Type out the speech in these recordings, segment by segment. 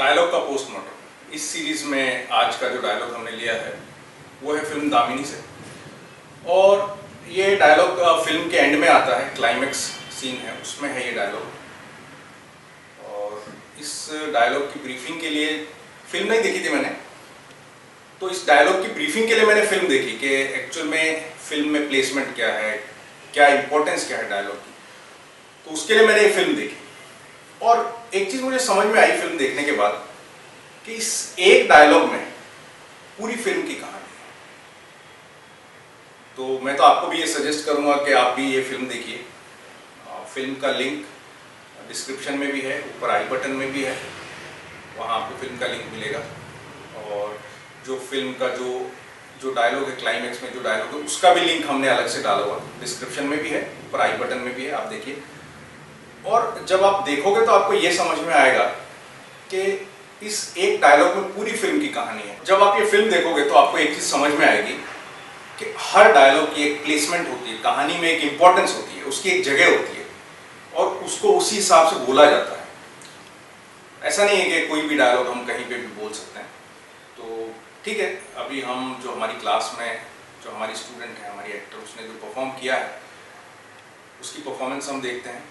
Dialogue का postmortem. इस series में आज का जो डायलॉग हमने लिया है वो है फिल्म दामिनी से, और ये डायलॉग फिल्म के एंड में आता है, क्लाइमेक्स सीन है उसमें है ये डायलॉग। और इस डायलॉग की ब्रीफिंग के लिए फिल्म नहीं देखी थी मैंने, तो इस डायलॉग की ब्रीफिंग के लिए मैंने फिल्म देखी कि एक्चुअल में फिल्म में प्लेसमेंट क्या है, क्या इंपॉर्टेंस क्या है डायलॉग की, तो उसके लिए मैंने ये फिल्म देखी। और एक चीज मुझे समझ में आई फिल्म देखने के बाद कि इस एक डायलॉग में पूरी फिल्म की कहानी है। तो मैं तो आपको भी ये सजेस्ट करूंगा कि आप भी ये फिल्म देखिए। फिल्म का लिंक डिस्क्रिप्शन में भी है, ऊपर आई बटन में भी है, वहाँ आपको फिल्म का लिंक मिलेगा। और जो फिल्म का जो डायलॉग है, क्लाइमेक्स में जो डायलॉग है, उसका भी लिंक हमने अलग से डाला हुआ, डिस्क्रिप्शन में भी है, ऊपर आई बटन में भी है, आप देखिए। और जब आप देखोगे तो आपको ये समझ में आएगा कि इस एक डायलॉग में पूरी फिल्म की कहानी है। जब आप ये फिल्म देखोगे तो आपको एक चीज समझ में आएगी कि हर डायलॉग की एक प्लेसमेंट होती है, कहानी में एक इंपॉर्टेंस होती है, उसकी एक जगह होती है और उसको उसी हिसाब से बोला जाता है। ऐसा नहीं है कि कोई भी डायलॉग हम कहीं पे भी बोल सकते हैं। तो ठीक है, अभी हम जो हमारी क्लास में जो हमारी स्टूडेंट है, हमारी एक्टर, उसने जो परफॉर्म किया है उसकी परफॉर्मेंस हम देखते हैं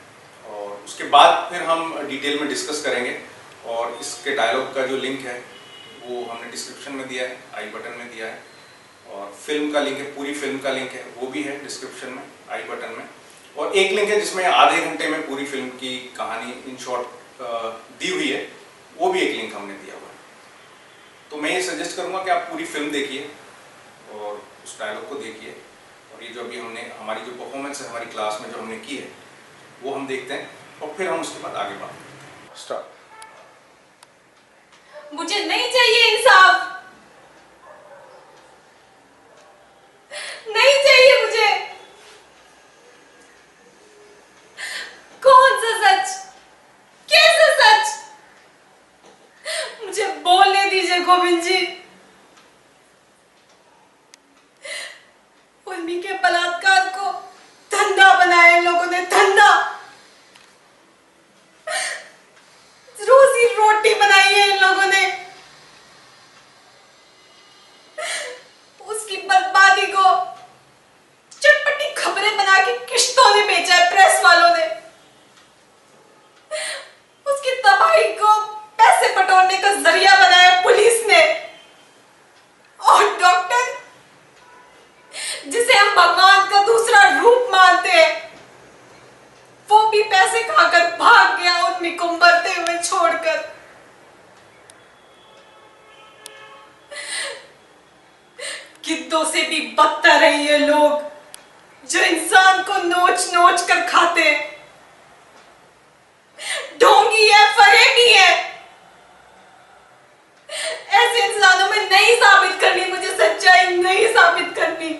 और उसके बाद फिर हम डिटेल में डिस्कस करेंगे। और इसके डायलॉग का जो लिंक है वो हमने डिस्क्रिप्शन में दिया है, आई बटन में दिया है, और फिल्म का लिंक है, पूरी फिल्म का लिंक है, वो भी है डिस्क्रिप्शन में, आई बटन में। और एक लिंक है जिसमें आधे घंटे में पूरी फिल्म की कहानी इन शॉर्ट दी हुई है, वो भी एक लिंक हमने दिया हुआ है। तो मैं ये सजेस्ट करूँगा कि आप पूरी फिल्म देखिए और उस डायलॉग को देखिए। और ये जो अभी हमने हमारी जो परफॉर्मेंस है हमारी क्लास में जो हमने की है वो हम देखते हैं और फिर हम उसके बाद आगे बात करते हैं। स्टार्ट। मुझे नहीं चाहिए इंसाफ, नहीं चाहिए मुझे। कौन सा सच, कैसा सच, मुझे बोलने दीजिए गोविंद जी। उर्मी के बलात्कार को धंधा बनाया इन लोगों ने, धंधा। रोजी रोटी बनाई है इन लोगों ने। उसकी बर्बादी को चटपटी खबरें बना के किश्तों में बेचा है प्रेस वालों ने। उसकी तबाही को पैसे बटोरने का जरिया बनाया पुलिस ने। और डॉक्टर, जिसे हम भगवान का दूसरा रूप मानते हैं, वो भी पैसे खाकर भाग गया उर्मी को मरते हुए छोड़कर। गिद्धों से भी बदतर है ये लोग, जो इंसान को नोच नोच कर खाते हैं। ढोंगी है, फरेबी है। ऐसे इंसानों में नहीं साबित करनी मुझे सच्चाई, नहीं साबित करनी।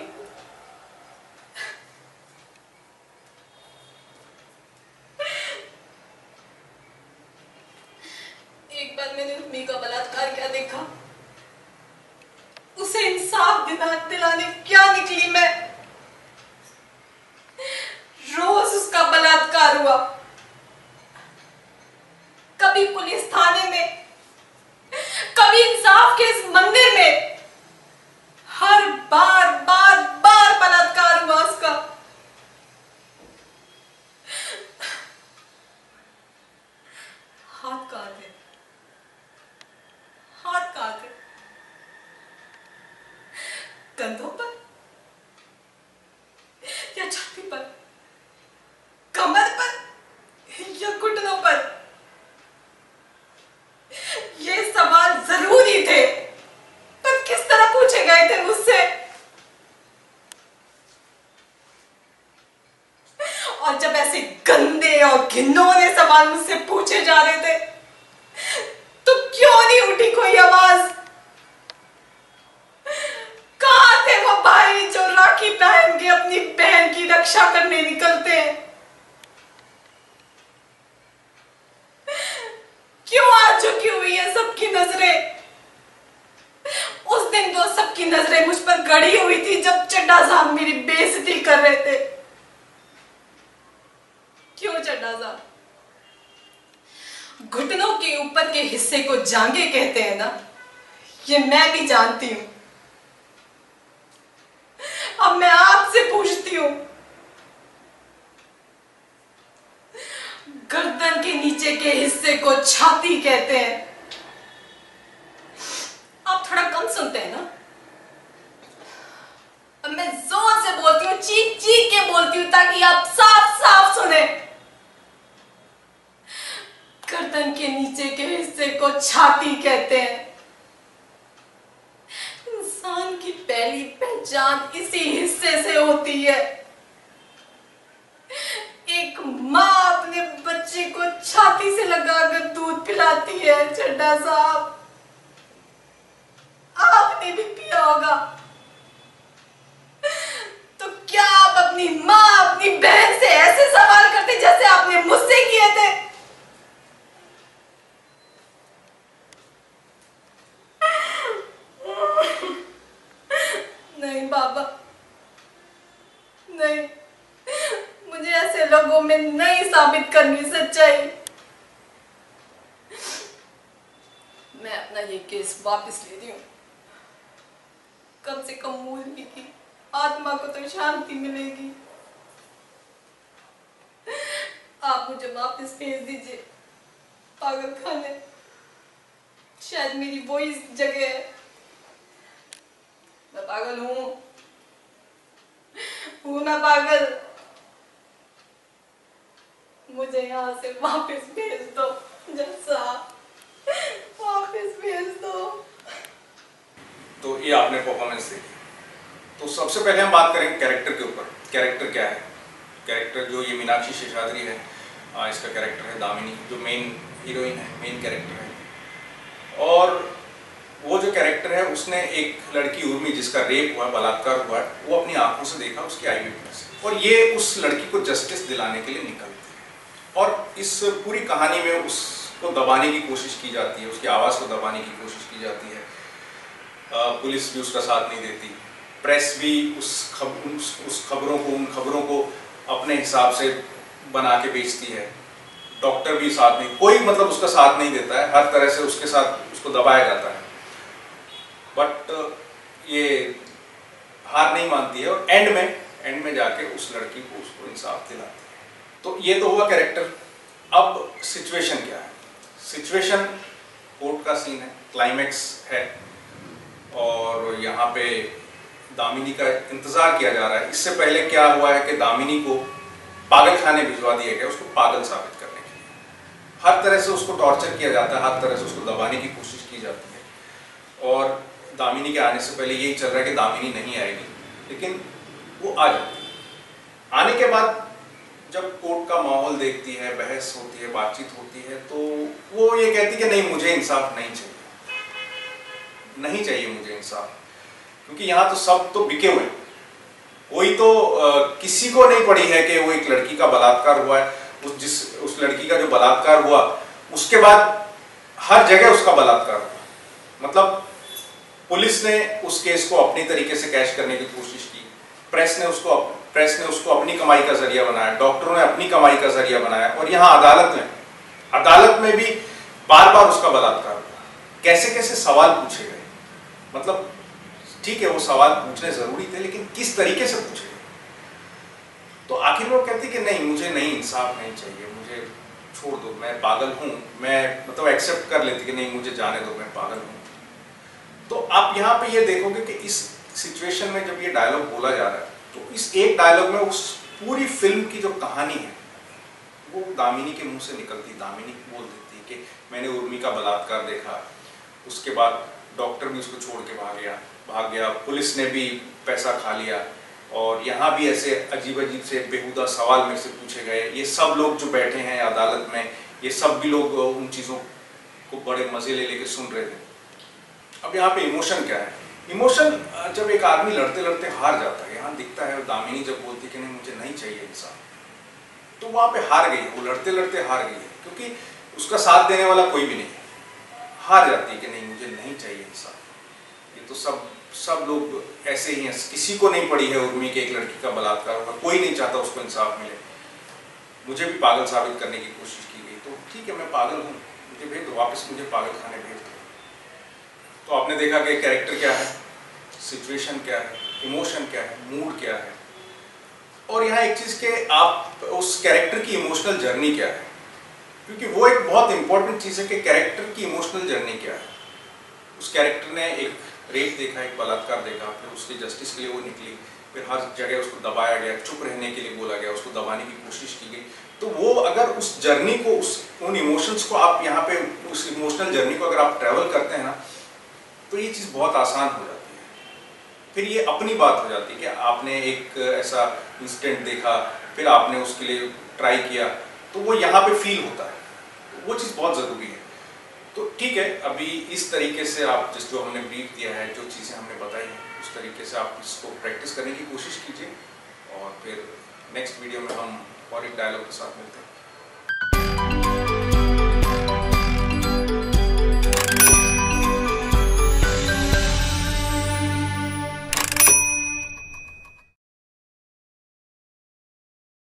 एक बार मैंने उर्मी का बलात्कार क्या देखा, उसे इंसाफ दिलाने क्या निकली मैं। रोज उसका बलात्कार हुआ, कभी पुलिस थाने में, कभी इंसाफ के इस मंदिर में। हर बार बार बार बलात्कार हुआ उसका। हाथ कहाँ थे, हाथ कहाँ थे? कंधों पर या छाती पर, कमर पर या घुटनों पर? ये सवाल जरूरी थे, पर किस तरह पूछे गए थे मुझसे? और जब ऐसे गंदे और घिनौने सवाल मुझसे पूछे जा रहे थे तो क्यों नहीं उठी कोई आवाज? कहां थे वो भाई जो राखी पहन के अपनी बहन की रक्षा करने निकलते हैं? क्यों आ चुकी हुई है सबकी नजरें? उस दिन तो सबकी नजरें मुझ पर गड़ी हुई थी जब चड्ढा साहब मेरी बेइज्जती कर रहे थे। क्यों चड्ढा साहब? घुटनों के ऊपर के हिस्से को जांघे कहते हैं ना, ये मैं भी जानती हूं। अब मैं आपसे पूछती हूं, गर्दन के नीचे के हिस्से को छाती कहते हैं। आप थोड़ा कम सुनते हैं ना? अब मैं जोर से बोलती हूँ, चीख चीख के बोलती हूँ ताकि आप साफ साफ सुने। गर्दन के नीचे के हिस्से को छाती कहते हैं। इंसान की पहली पहचान इसी हिस्से से होती है। एक माँ अपने बच्चे को छाती से लगाकर दूध पिलाती है। चड्ढा साहब, आपने भी पिया होगा। तो क्या आप अपनी माँ, अपनी बहन से ऐसे सवाल करते जैसे आपने मुझसे किए थे? नहीं बाबा, नहीं, मुझे ऐसे लोगों में नहीं साबित करनी सच्चाई। मैं अपना ये केस वापस ले रही हूं। कम से कम मूर्ति की आत्मा को तो शांति मिलेगी। आप मुझे वापस भेज दीजिए पागल खाने। शायद मेरी वो ही जगह है। मैं पागल हूं मैं पागल। मुझे यहाँ से वापस भेज दो जैसा, वापस भेज दो। तो ये आपने परफॉर्मेंस देखी। तो सबसे पहले हम बात करेंगे कैरेक्टर के ऊपर। कैरेक्टर क्या है? कैरेक्टर जो ये मीनाक्षी शेषाद्री है, इसका कैरेक्टर है दामिनी, जो मेन हीरोइन है, मेन कैरेक्टर है। और वो जो कैरेक्टर है, उसने एक लड़की उर्मी, जिसका रेप हुआ, बलात्कार हुआ, वो अपनी आंखों से देखा, उसकी आई विटनेस, और ये उस लड़की को जस्टिस दिलाने के लिए निकलती है। और इस पूरी कहानी में उसको दबाने की कोशिश की जाती है, उसकी आवाज़ को दबाने की कोशिश की जाती है। पुलिस भी उसका साथ नहीं देती, प्रेस भी उस खबरों को, उन खबरों को अपने हिसाब से बना के बेचती है। डॉक्टर भी साथ नहीं, कोई मतलब उसका साथ नहीं देता है, हर तरह से उसके साथ उसको दबाया जाता है। बट ये हार नहीं मानती है और एंड में जाके उस लड़की को उसको इंसाफ दिलाती है। तो ये तो हुआ कैरेक्टर। अब सिचुएशन क्या है? सिचुएशन कोर्ट का सीन है, क्लाइमैक्स है, और यहाँ पे दामिनी का इंतजार किया जा रहा है। इससे पहले क्या हुआ है कि दामिनी को पागल खाने भिजवा दिया गया, उसको पागल साबित करने के लिए। हर तरह से उसको टॉर्चर किया जाता है, हर तरह से उसको दबाने की कोशिश की जाती है। और दामिनी के आने से पहले यही चल रहा है कि दामिनी नहीं आएगी, लेकिन वो आ जाती है। आने के बाद जब कोर्ट का माहौल देखती है, बहस होती है, बातचीत होती है, तो वो ये कहती है कि नहीं, मुझे इंसाफ नहीं चाहिए, नहीं चाहिए मुझे इंसाफ, क्योंकि यहाँ तो सब तो बिके हुए हैं। कोई तो किसी को नहीं पड़ी है कि वो एक लड़की का बलात्कार हुआ है, उस लड़की का जो बलात्कार हुआ उसके बाद हर जगह उसका बलात्कार हुआ। मतलब पुलिस ने उस केस को अपनी तरीके से कैश करने की कोशिश की, प्रेस ने उसको अपनी कमाई का जरिया बनाया, डॉक्टरों ने अपनी कमाई का जरिया बनाया, और यहाँ अदालत में भी बार बार उसका बलात्कार हुआ। कैसे कैसे सवाल पूछे गए। मतलब ठीक है, वो सवाल पूछने जरूरी थे, लेकिन किस तरीके से पूछे गए। तो आखिर वो कहती कि नहीं, मुझे नहीं, इंसाफ नहीं चाहिए, मुझे छोड़ दो, मैं पागल हूँ। मैं मतलब एक्सेप्ट कर लेती कि नहीं, मुझे जाने दो, मैं पागल हूँ। तो आप यहाँ पे ये देखोगे कि इस सिचुएशन में जब ये डायलॉग बोला जा रहा है, तो इस एक डायलॉग में उस पूरी फिल्म की जो कहानी है वो दामिनी के मुंह से निकलती। दामिनी बोल देती है कि मैंने उर्मी का बलात्कार देखा, उसके बाद डॉक्टर भी उसको छोड़ के भाग गया, पुलिस ने भी पैसा खा लिया, और यहाँ भी ऐसे अजीब अजीब से बेहुदा सवाल मेरे से पूछे गए। ये सब लोग जो बैठे हैं अदालत में, ये सब भी लोग उन चीज़ों को बड़े मज़े ले लेके सुन रहे थे। अब यहाँ पे इमोशन क्या है? इमोशन जब एक आदमी लड़ते लड़ते हार जाता है, यहाँ दिखता है दामिनी जब बोलती है कि नहीं, मुझे नहीं चाहिए इंसान, तो वहाँ पे हार गई, वो लड़ते लड़ते हार गई है, क्योंकि उसका साथ देने वाला कोई भी नहीं है। हार जाती है कि नहीं, मुझे नहीं चाहिए इंसान। ये तो सब लोग ऐसे ही हैं, किसी को नहीं पड़ी है उर्मी के एक लड़की का बलात्कार हुआ, कोई नहीं चाहता उसको इंसाफ मिले। मुझे भी पागल साबित करने की कोशिश की गई, तो ठीक है, मैं पागल हूँ, मुझे भेज दो, वापस मुझे पागल खाने भेज दो। तो आपने देखा कि कैरेक्टर क्या है, सिचुएशन क्या है, इमोशन क्या है, मूड क्या है, और यहाँ एक चीज़ के आप उस कैरेक्टर की इमोशनल जर्नी क्या है, क्योंकि वो एक बहुत इंपॉर्टेंट चीज़ है कि कैरेक्टर की इमोशनल जर्नी क्या है। उस कैरेक्टर ने एक रेप देखा, एक बलात्कार देखा, फिर उसके जस्टिस के लिए वो निकली, फिर हर जगह उसको दबाया गया, चुप रहने के लिए बोला गया, उसको दबाने की कोशिश की गई। तो वो अगर उस जर्नी को, उन इमोशंस को आप यहाँ पे, उस इमोशनल जर्नी को अगर आप ट्रैवल करते हैं ना, तो ये चीज़ बहुत आसान हो जाती है। फिर ये अपनी बात हो जाती है कि आपने एक ऐसा इंसिडेंट देखा, फिर आपने उसके लिए ट्राई किया, तो वो यहाँ पे फील होता है, तो वो चीज़ बहुत ज़रूरी है। तो ठीक है, अभी इस तरीके से आप जो हमने ब्रीफ दिया है, जो चीज़ें हमने बताई हैं, उस तरीके से आप इसको प्रैक्टिस करने की कोशिश कीजिए, और फिर नेक्स्ट वीडियो में हम और एक डायलॉग के साथ मिलते हैं।